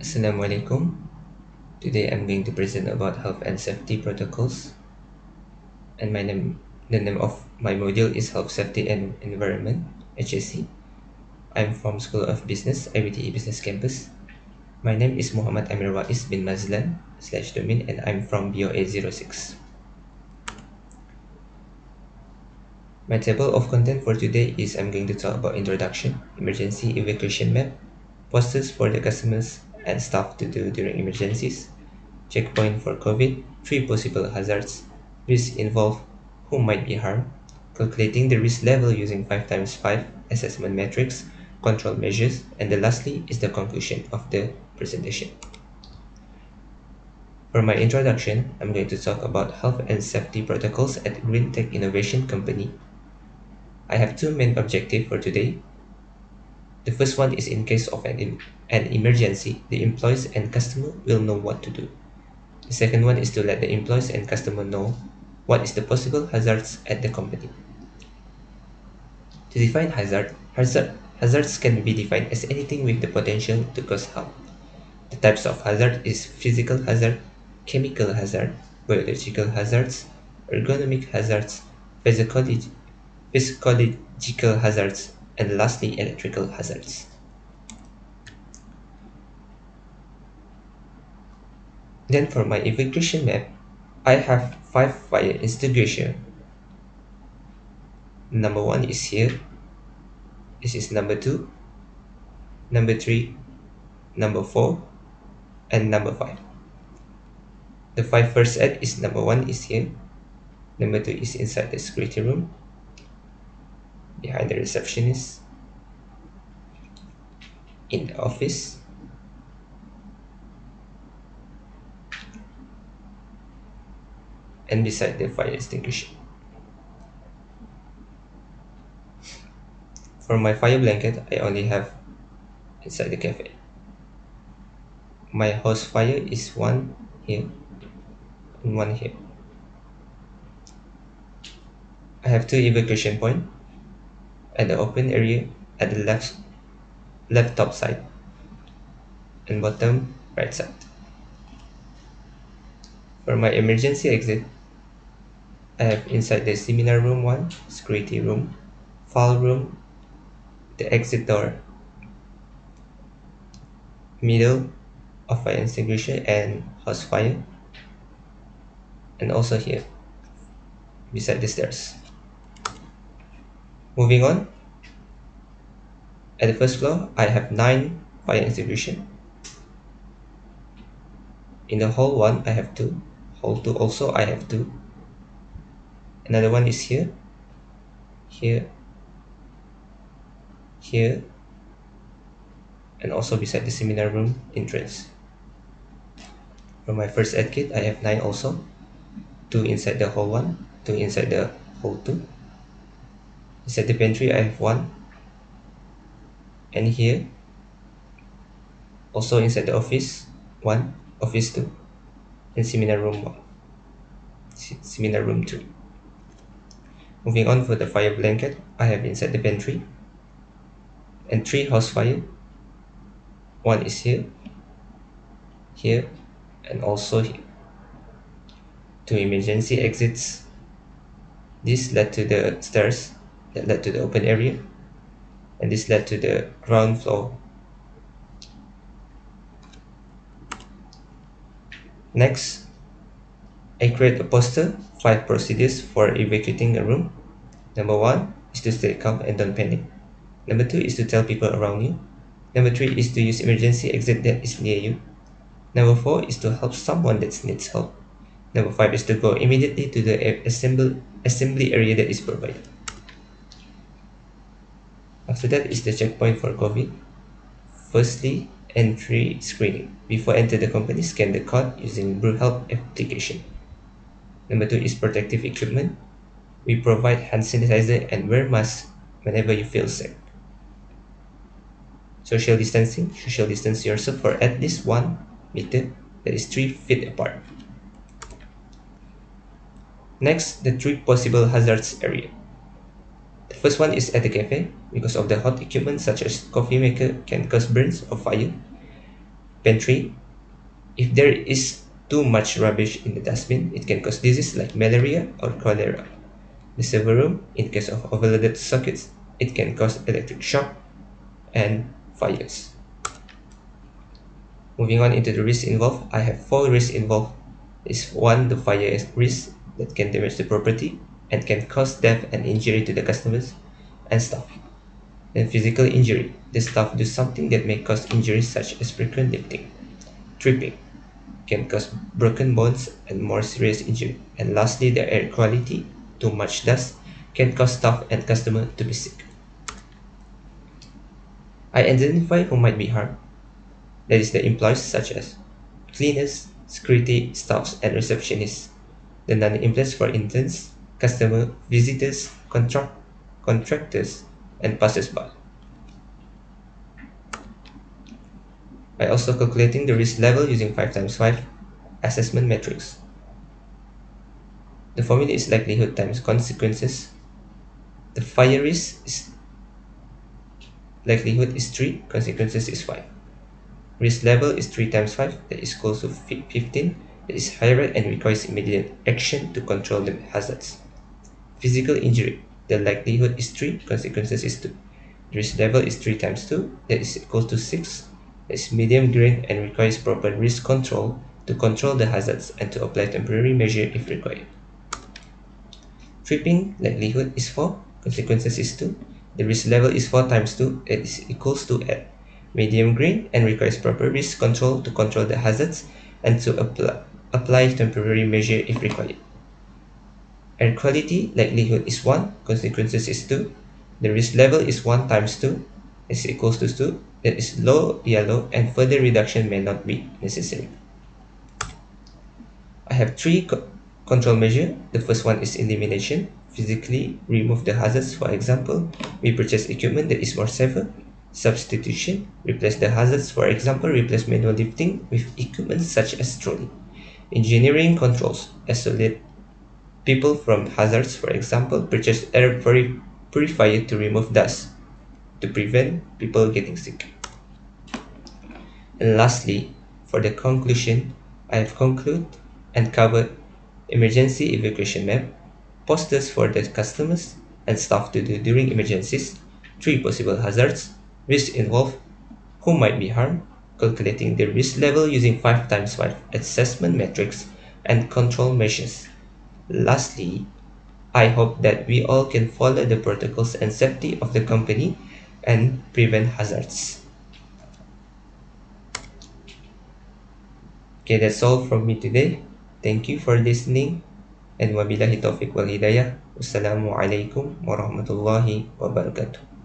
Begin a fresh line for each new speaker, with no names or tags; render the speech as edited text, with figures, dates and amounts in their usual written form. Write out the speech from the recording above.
Assalamualaikum. Today I'm going to present about health and safety protocols. And the name of my module is Health, Safety and Environment (HSE). I'm from School of Business, IBTE Business Campus. My name is Muhammad Amir Wais bin Mazlan /Domin, and I'm from BOA06. My table of content for today is I'm going to talk about introduction, emergency evacuation map, posters for the customers and staff to do during emergencies, checkpoint for COVID, three possible hazards, risks involved, who might be harmed, calculating the risk level using 5 times 5 assessment metrics, control measures, and lastly is the conclusion of the presentation. For my introduction, I'm going to talk about health and safety protocols at Green Tech Innovation Company. I have two main objectives for today. The first one is in case of an emergency, the employees and customer will know what to do. The second one is to let the employees and customer know what is the possible hazards at the company. To define hazards can be defined as anything with the potential to cause harm. The types of hazard is physical hazard, chemical hazard, biological hazards, ergonomic hazards, physiological hazards, and lastly electrical hazards. Then for my evacuation map, I have 5 fire extinguisher. Number 1 is here. This is number 2, number 3, number 4, and number 5. The 5 first aid is number 1 is here, number 2 is inside the security room, behind the receptionist, in the office, and beside the fire extinguisher. For my fire blanket, I only have inside the cafe. My hose fire is one here and one here. I have 2 evacuation points at the open area at the left top side and bottom right side. For my emergency exit, I have inside the seminar room 1, security room, file room, the exit door, middle of fire extinguisher and hose fire, and also here beside the stairs. Moving on, at the first floor I have 9 fire extinguisher. In the hall 1 I have 2, hall 2 also I have 2. Another one is here, here, here, and also beside the seminar room entrance. For my first aid kit I have 9 also, 2 inside the hall 1, 2 inside the hall 2. Inside the pantry I have 1, and here also inside the office 1, office 2, and seminar room 1, seminar room 2. Moving on, for the fire blanket I have inside the pantry and 3 house fire. 1 is here, here, and also here. 2 emergency exits. This led to the stairs that led to the open area, and this led to the ground floor. Next, I create a poster, 5 procedures for evacuating a room. Number 1 is to stay calm and don't panic. Number 2 is to tell people around you. Number 3 is to use emergency exit that is near you. Number 4 is to help someone that needs help. Number 5 is to go immediately to the assembly area that is provided. After that is the checkpoint for COVID. Firstly, entry screening. Before enter the company, scan the code using BrewHelp application. Number 2 is protective equipment. We provide hand sanitizer and wear masks whenever you feel sick. Social distancing. Social distance yourself for at least 1 meter, that is 3 feet apart. Next, the 3 possible hazards area. The first one is at the cafe, because of the hot equipment such as coffee maker can cause burns or fire. pantry. If there is too much rubbish in the dustbin, it can cause disease like malaria or cholera. The server room, in case of overloaded sockets, it can cause electric shock and fires. Moving on into the risks involved, I have four risks involved. Is one, the fire is risk that can damage the property and can cause death and injury to the customers and staff. Then physical injury, the staff do something that may cause injuries such as frequent lifting. Tripping can cause broken bones and more serious injury. And lastly, the air quality, too much dust can cause staff and customer to be sick. I identify who might be harmed. That is the employees such as cleaners, security staffs, and receptionists. The non-employees, for instance, customer, visitors, contractors, and passers-by. I also calculating the risk level using 5 times 5 assessment metrics. The formula is likelihood times consequences. The fire risk is likelihood is 3, consequences is 5. Risk level is 3 times 5, that is equal to 15, that is higher and requires immediate action to control the hazards. Physical injury, the likelihood is 3, consequences is 2. Risk level is 3 times 2, that is equal to 6, that is medium grade and requires proper risk control to control the hazards and to apply temporary measure if required. Tripping, likelihood is 4, consequences is 2. The risk level is 4 times 2, that is equals to 8. Medium grade and requires proper risk control to control the hazards and to apply temporary measure if required. Air quality, likelihood is 1, consequences is 2. The risk level is 1 times 2, is equals to 2. That is low yellow and further reduction may not be necessary. I have three control measures. The first one is elimination. Physically remove the hazards. For example, we purchase equipment that is more safer. Substitution, replace the hazards. For example, replace manual lifting with equipment such as trolley. Engineering controls, isolate people from hazards. For example, purchase air purifier to remove dust to prevent people getting sick. And lastly, for the conclusion, I have concluded and covered emergency evacuation map, posters for the customers and staff to do during emergencies, 3 possible hazards, risks involved, who might be harmed, calculating the risk level using 5 times 5 assessment metrics, and control measures. Lastly, I hope that we all can follow the protocols and safety of the company and prevent hazards. Okay, that's all from me today. Thank you for listening. And wabillahi taufiq wal hidayah. Wassalamu alaikum warahmatullahi wabarakatuh.